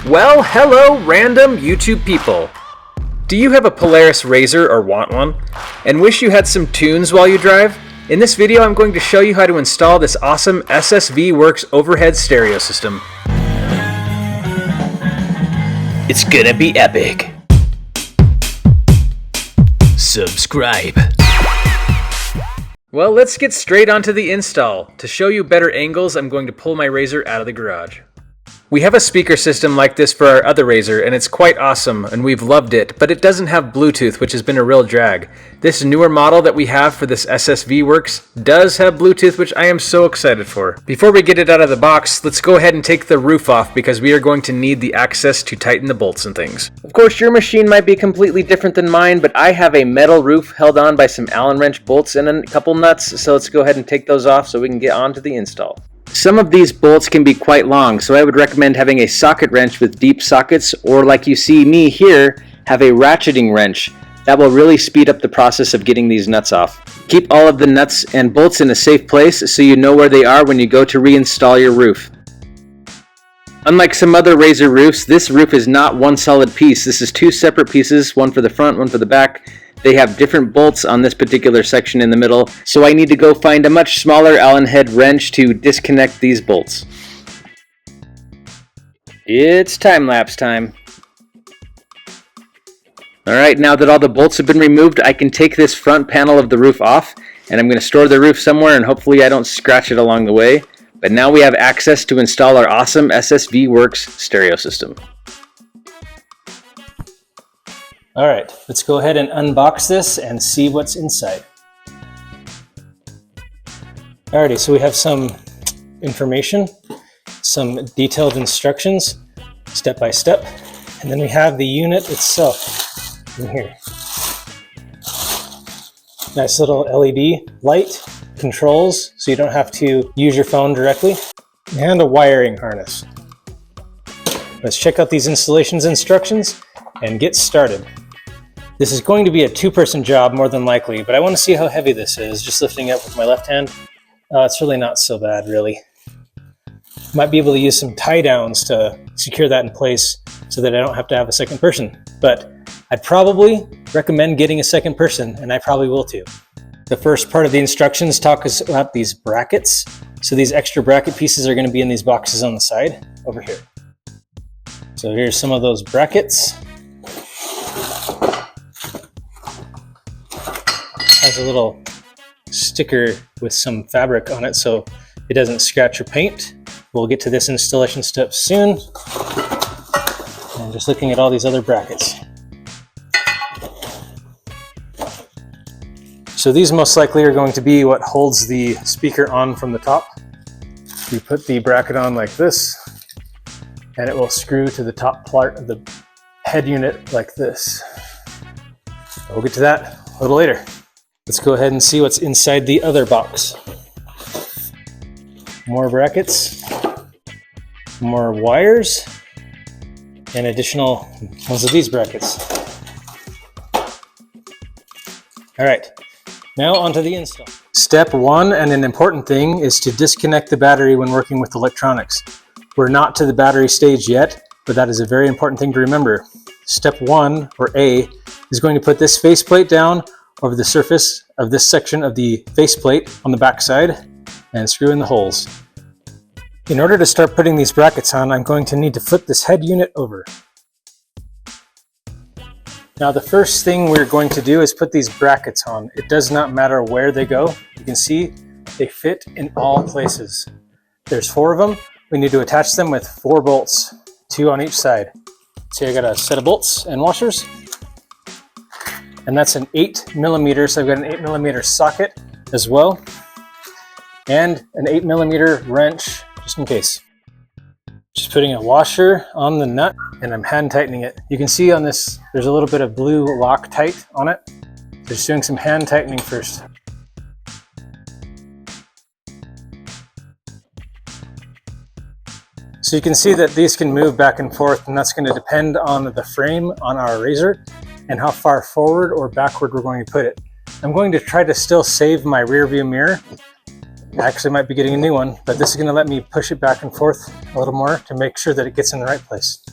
Well, hello random YouTube people. Do you have a Polaris RZR or want one, and wish you had some tunes while you drive? In this video I'm going to show you how to install this awesome SSV Works overhead stereo system. It's gonna be epic. Subscribe. Well, let's get straight onto the install. To show you better angles, I'm going to pull my RZR out of the garage. We have a speaker system like this for our other RZR, and it's quite awesome, and we've loved it, but it doesn't have Bluetooth, which has been a real drag. This newer model that we have for this SSV Works does have Bluetooth, which I am so excited for. Before we get it out of the box, let's go ahead and take the roof off because we are going to need the access to tighten the bolts and things. Of course, your machine might be completely different than mine, but I have a metal roof held on by some Allen wrench bolts and a couple nuts, so let's go ahead and take those off so we can get on to the install. Some of these bolts can be quite long, so I would recommend having a socket wrench with deep sockets, or like you see me here, have a ratcheting wrench. That will really speed up the process of getting these nuts off. Keep all of the nuts and bolts in a safe place so you know where they are when you go to reinstall your roof. Unlike some other RZR roofs, this roof is not one solid piece. This is two separate pieces, one for the front, one for the back. They have different bolts on this particular section in the middle, so I need to go find a much smaller Allen head wrench to disconnect these bolts. It's time-lapse time. Alright, now that all the bolts have been removed, I can take this front panel of the roof off, and I'm going to store the roof somewhere and hopefully I don't scratch it along the way. But now we have access to install our awesome SSV Works stereo system. Alright, let's go ahead and unbox this and see what's inside. Alrighty, so we have some information, some detailed instructions, step by step, and then we have the unit itself in here. Nice little LED light, controls, so you don't have to use your phone directly, and a wiring harness. Let's check out these installations instructions and get started. This is going to be a two-person job more than likely, but I want to see how heavy this is, just lifting it with my left hand. It's really not so bad, really. Might be able to use some tie downs to secure that in place so that I don't have to have a second person, but I'd probably recommend getting a second person, and I probably will too. The first part of the instructions talk us about these brackets. So these extra bracket pieces are going to be in these boxes on the side over here. So here's some of those brackets. Has a little sticker with some fabric on it so it doesn't scratch your paint. We'll get to this installation step soon. And just looking at all these other brackets. So these most likely are going to be what holds the speaker on from the top. You put the bracket on like this, and it will screw to the top part of the head unit like this. We'll get to that a little later. Let's go ahead and see what's inside the other box. More brackets, more wires, and additional ones of these brackets. All right, now onto the install. Step one, and an important thing, is to disconnect the battery when working with electronics. We're not to the battery stage yet, but that is a very important thing to remember. Step one, or A, is going to put this faceplate down over the surface of this section of the faceplate on the back side and screw in the holes. In order to start putting these brackets on, I'm going to need to flip this head unit over. Now the first thing we're going to do is put these brackets on. It does not matter where they go. You can see they fit in all places. There's 4 of them. We need to attach them with 4 bolts, 2 on each side. So I got a set of bolts and washers. And that's an 8mm, so I've got an 8mm socket as well, and an 8mm wrench, just in case. Just putting a washer on the nut, and I'm hand tightening it. You can see on this, there's a little bit of blue Loctite on it. Just doing some hand tightening first. So you can see that these can move back and forth, and that's going to depend on the frame on our RZR and how far forward or backward we're going to put it. I'm going to try to still save my rear view mirror. I actually might be getting a new one, but this is going to let me push it back and forth a little more to make sure that it gets in the right place.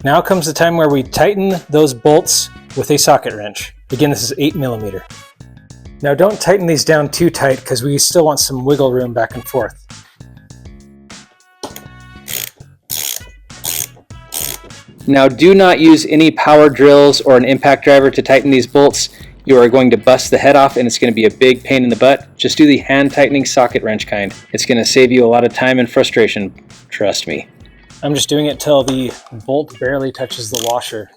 Now comes the time where we tighten those bolts with a socket wrench. Again, this is 8mm. Now don't tighten these down too tight because we still want some wiggle room back and forth. Now do not use any power drills or an impact driver to tighten these bolts. You are going to bust the head off and it's going to be a big pain in the butt. Just do the hand tightening socket wrench kind. It's going to save you a lot of time and frustration, trust me. I'm just doing it till the bolt barely touches the washer.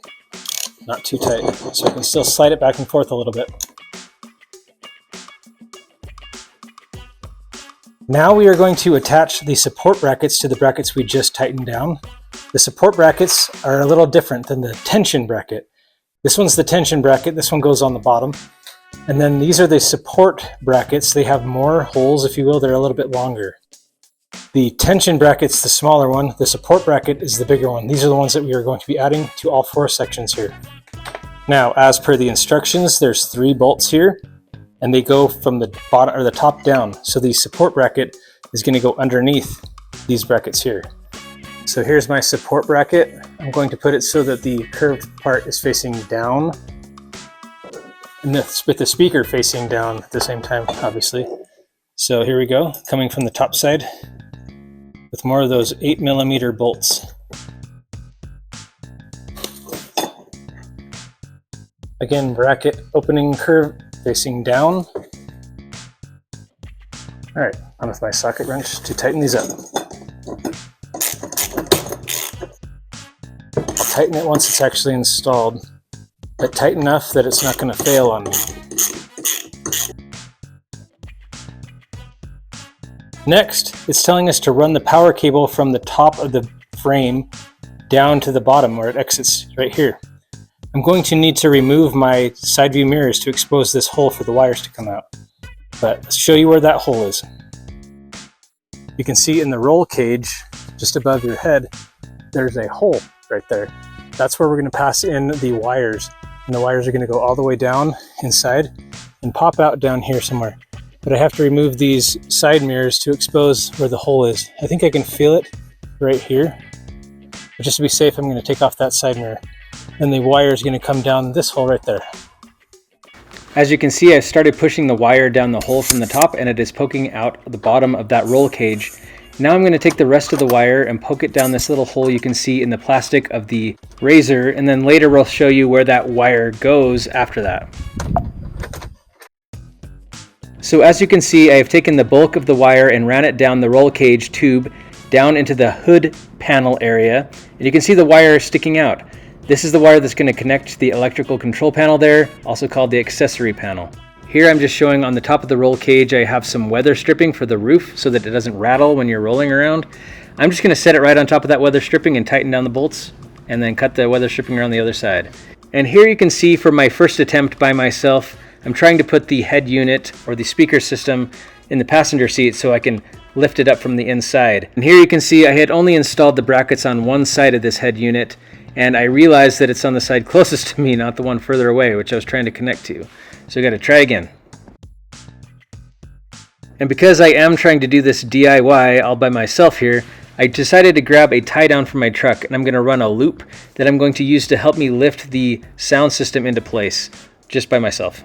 Not too tight, so I can still slide it back and forth a little bit. Now we are going to attach the support brackets to the brackets we just tightened down. The support brackets are a little different than the tension bracket. This one's the tension bracket, this one goes on the bottom. And then these are the support brackets. They have more holes, if you will, they're a little bit longer. The tension bracket's the smaller one, the support bracket is the bigger one. These are the ones that we are going to be adding to all 4 sections here. Now, as per the instructions, there's 3 bolts here, and they go from the bottom or the top down. So the support bracket is going to go underneath these brackets here. So here's my support bracket. I'm going to put it so that the curved part is facing down, and with the speaker facing down at the same time, obviously. So here we go, coming from the top side with more of those 8mm bolts. Again, bracket opening curve facing down. All right, on with my socket wrench to tighten these up. I'll tighten it once it's actually installed, but tight enough that it's not going to fail on me. Next, it's telling us to run the power cable from the top of the frame down to the bottom where it exits right here. I'm going to need to remove my side view mirrors to expose this hole for the wires to come out. But let's show you where that hole is. You can see in the roll cage, just above your head, there's a hole right there. That's where we're going to pass in the wires. And the wires are going to go all the way down inside and pop out down here somewhere. But I have to remove these side mirrors to expose where the hole is. I think I can feel it right here. But just to be safe, I'm going to take off that side mirror. And the wire is going to come down this hole right there. As you can see, I started pushing the wire down the hole from the top and it is poking out the bottom of that roll cage. Now I'm going to take the rest of the wire and poke it down this little hole you can see in the plastic of the razor, and then later we'll show you where that wire goes after that. So as you can see, I have taken the bulk of the wire and ran it down the roll cage tube down into the hood panel area, and you can see the wire sticking out. This is the wire that's going to connect to the electrical control panel there, also called the accessory panel. Here I'm just showing on the top of the roll cage I have some weather stripping for the roof so that it doesn't rattle when you're rolling around. I'm just going to set it right on top of that weather stripping and tighten down the bolts, and then cut the weather stripping around the other side. And here you can see for my first attempt by myself, I'm trying to put the head unit or the speaker system in the passenger seat so I can lift it up from the inside. And here you can see I had only installed the brackets on one side of this head unit, and I realized that it's on the side closest to me, not the one further away, which I was trying to connect to. So I got to try again. And because I am trying to do this DIY all by myself here, I decided to grab a tie down from my truck, and I'm going to run a loop that I'm going to use to help me lift the sound system into place just by myself.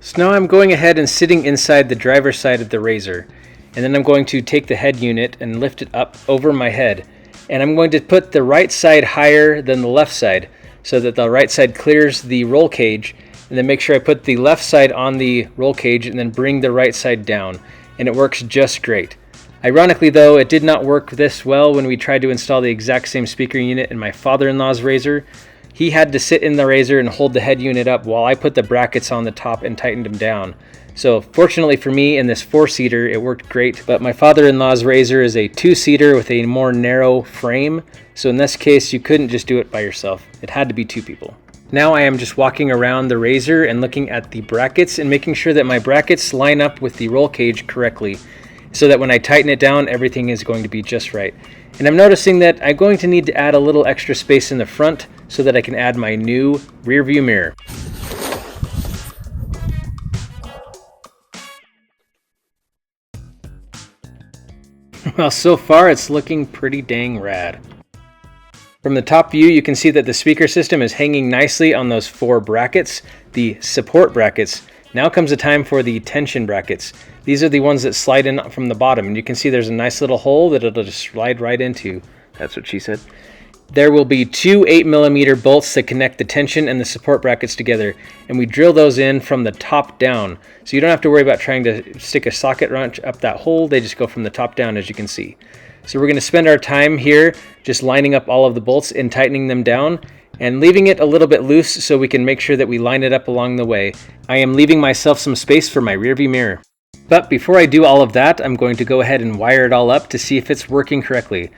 So now I'm going ahead and sitting inside the driver's side of the RZR, and then I'm going to take the head unit and lift it up over my head. And I'm going to put the right side higher than the left side so that the right side clears the roll cage, and then make sure I put the left side on the roll cage and then bring the right side down, and it works just great. Ironically though, it did not work this well when we tried to install the exact same speaker unit in my father-in-law's RZR. He had to sit in the RZR and hold the head unit up while I put the brackets on the top and tightened them down. So fortunately for me, in this 4-seater, it worked great, but my father-in-law's RZR is a 2-seater with a more narrow frame, so in this case, you couldn't just do it by yourself. It had to be 2 people. Now I am just walking around the RZR and looking at the brackets and making sure that my brackets line up with the roll cage correctly, so that when I tighten it down, everything is going to be just right. And I'm noticing that I'm going to need to add a little extra space in the front so that I can add my new rear view mirror. Well, so far it's looking pretty dang rad. From the top view, you can see that the speaker system is hanging nicely on those 4 brackets, the support brackets. Now comes the time for the tension brackets. These are the ones that slide in from the bottom, and you can see there's a nice little hole that it'll just slide right into. That's what she said. There will be 2 8mm bolts that connect the tension and the support brackets together, and we drill those in from the top down. So you don't have to worry about trying to stick a socket wrench up that hole. They just go from the top down, as you can see. So we're going to spend our time here just lining up all of the bolts and tightening them down and leaving it a little bit loose so we can make sure that we line it up along the way. I am leaving myself some space for my rearview mirror. But before I do all of that, I'm going to go ahead and wire it all up to see if it's working correctly.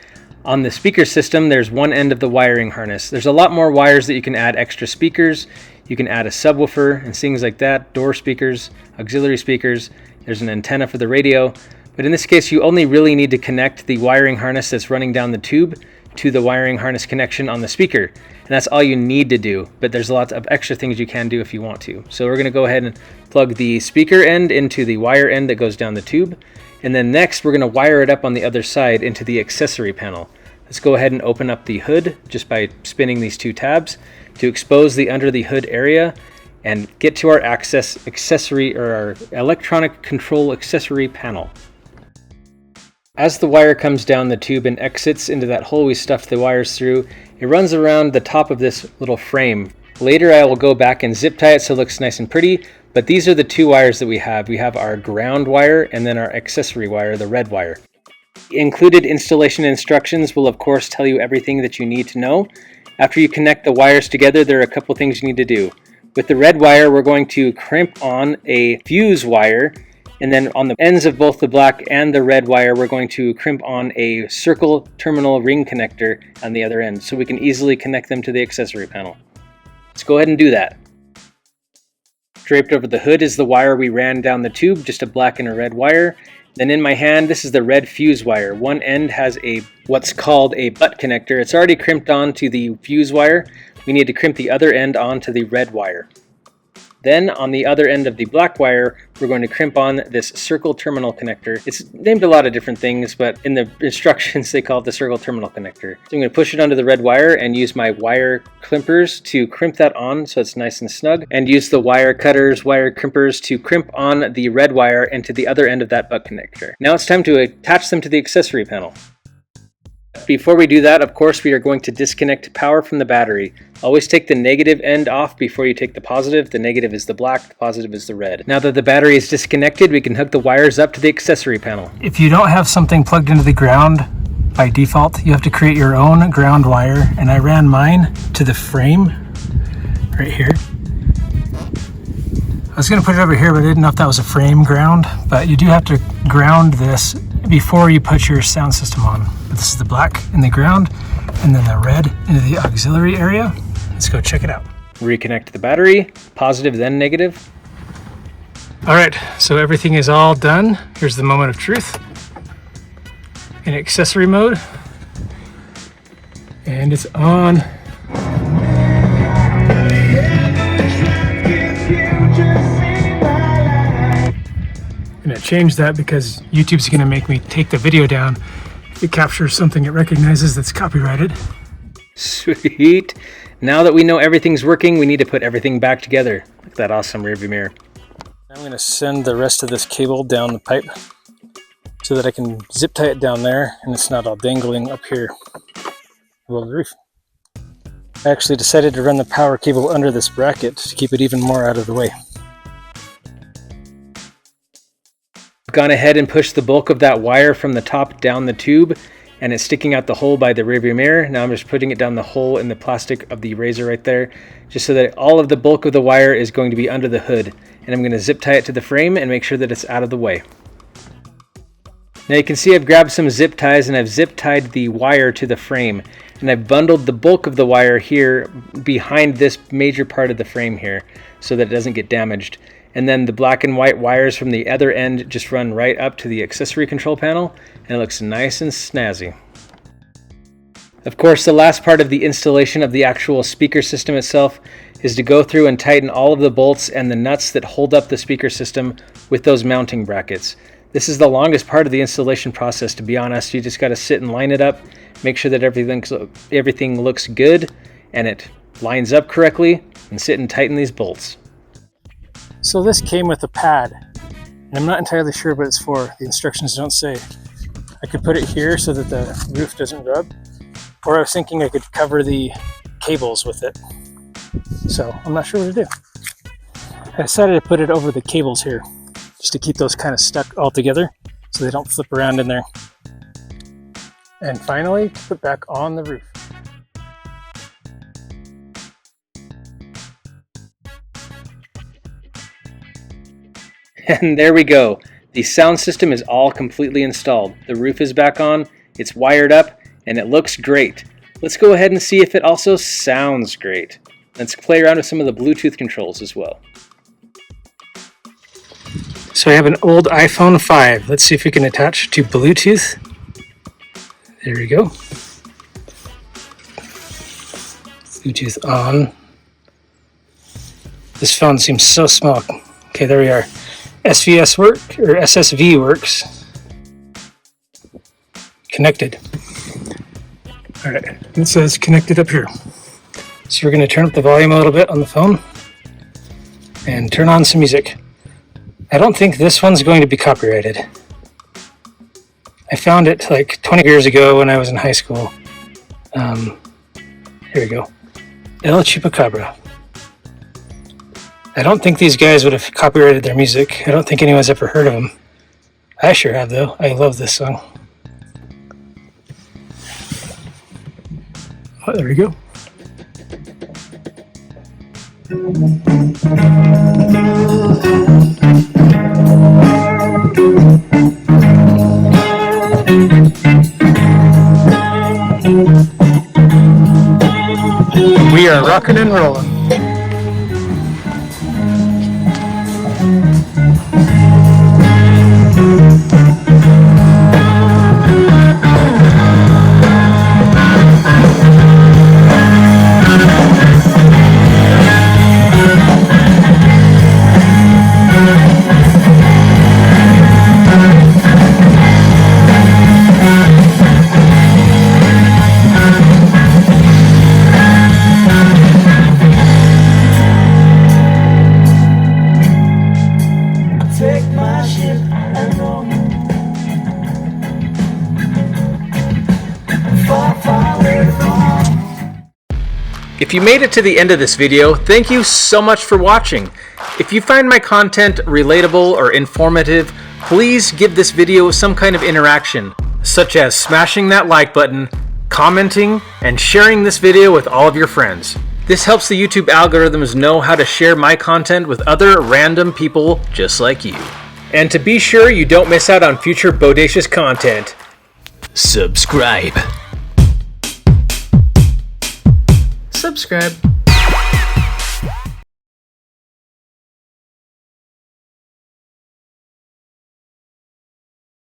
On the speaker system, there's one end of the wiring harness. There's a lot more wires that you can add extra speakers. You can add a subwoofer and things like that, door speakers, auxiliary speakers. There's an antenna for the radio. But in this case, you only really need to connect the wiring harness that's running down the tube to the wiring harness connection on the speaker. And that's all you need to do, but there's lots of extra things you can do if you want to. So we're going to go ahead and plug the speaker end into the wire end that goes down the tube. And then next, we're going to wire it up on the other side into the accessory panel. Let's go ahead and open up the hood just by spinning these 2 tabs to expose the under the hood area and get to our accessory or our electronic control accessory panel. As the wire comes down the tube and exits into that hole we stuffed the wires through, it runs around the top of this little frame. Later I will go back and zip tie it so it looks nice and pretty, but these are the 2 wires that we have. We have our ground wire and then our accessory wire, the red wire. Included installation instructions will of course tell you everything that you need to know. After you connect the wires together, there are a couple things you need to do. With the red wire, we're going to crimp on a fuse wire. And then on the ends of both the black and the red wire, we're going to crimp on a circle terminal ring connector on the other end so we can easily connect them to the accessory panel. Let's go ahead and do that. Draped over the hood is the wire we ran down the tube, just a black and a red wire. Then in my hand, this is the red fuse wire. One end has what's called a butt connector. It's already crimped onto the fuse wire. We need to crimp the other end onto the red wire. Then on the other end of the black wire, we're going to crimp on this circle terminal connector. It's named a lot of different things, but in the instructions they call it the circle terminal connector. So I'm going to push it onto the red wire and use my wire clippers to crimp that on so it's nice and snug, and use the wire cutters, wire crimpers to crimp on the red wire into the other end of that butt connector. Now it's time to attach them to the accessory panel. Before we do that, of course, we are going to disconnect power from the battery. Always take the negative end off before you take the positive. The negative is the black, the positive is the red. Now that the battery is disconnected, we can hook the wires up to the accessory panel. If you don't have something plugged into the ground by default, you have to create your own ground wire, and I ran mine to the frame right here. I was going to put it over here, but I didn't know if that was a frame ground, but you do have to ground this before you put your sound system on. This is the black in the ground, and then the red into the auxiliary area. Let's go check it out. Reconnect the battery, positive then negative. All right, so everything is all done. Here's the moment of truth in accessory mode, and it's on. I'm gonna change that because YouTube's gonna make me take the video down if it captures something it recognizes that's copyrighted. Sweet. Now that we know everything's working, we need to put everything back together. Look at that awesome rearview mirror. I'm gonna send the rest of this cable down the pipe so that I can zip tie it down there and it's not all dangling up here above the roof. I actually decided to run the power cable under this bracket to keep it even more out of the way. I've gone ahead and pushed the bulk of that wire from the top down the tube, and it's sticking out the hole by the rearview mirror. Now I'm just putting it down the hole in the plastic of the razor right there, just so that all of the bulk of the wire is going to be under the hood. And I'm going to zip tie it to the frame and make sure that it's out of the way. Now you can see I've grabbed some zip ties and I've zip tied the wire to the frame, and I've bundled the bulk of the wire here behind this major part of the frame here so that it doesn't get damaged. And then the black and white wires from the other end just run right up to the accessory control panel, and it looks nice and snazzy. Of course, the last part of the installation of the actual speaker system itself is to go through and tighten all of the bolts and the nuts that hold up the speaker system with those mounting brackets. This is the longest part of the installation process, to be honest. You just got to sit and line it up, make sure that everything looks good and it lines up correctly, and sit and tighten these bolts. So this came with a pad, and I'm not entirely sure what it's for. The instructions don't say. I could put it here so that the roof doesn't rub, or I was thinking I could cover the cables with it. So I'm not sure what to do. I decided to put it over the cables here, just to keep those kind of stuck all together so they don't flip around in there. And finally, put back on the roof. And there we go. The sound system is all completely installed. The roof is back on, it's wired up, and it looks great. Let's go ahead and see if it also sounds great. Let's play around with some of the Bluetooth controls as well. So I have an old iPhone 5. Let's see if we can attach to Bluetooth. There we go. Bluetooth on. This phone seems so small. Okay, there we are. SSV works. Connected. All right, it says connected up here. So we're going to turn up the volume a little bit on the phone and turn on some music. I don't think this one's going to be copyrighted. I found it like 20 years ago when I was in high school. Here we go. El Chupacabra. I don't think these guys would have copyrighted their music. I don't think anyone's ever heard of them. I sure have, though. I love this song. Oh, there we go. We are rocking and rolling. If you made it to the end of this video, thank you so much for watching. If you find my content relatable or informative, please give this video some kind of interaction, such as smashing that like button, commenting, and sharing this video with all of your friends. This helps the YouTube algorithms know how to share my content with other random people just like you. And to be sure you don't miss out on future bodacious content, subscribe. Subscribe.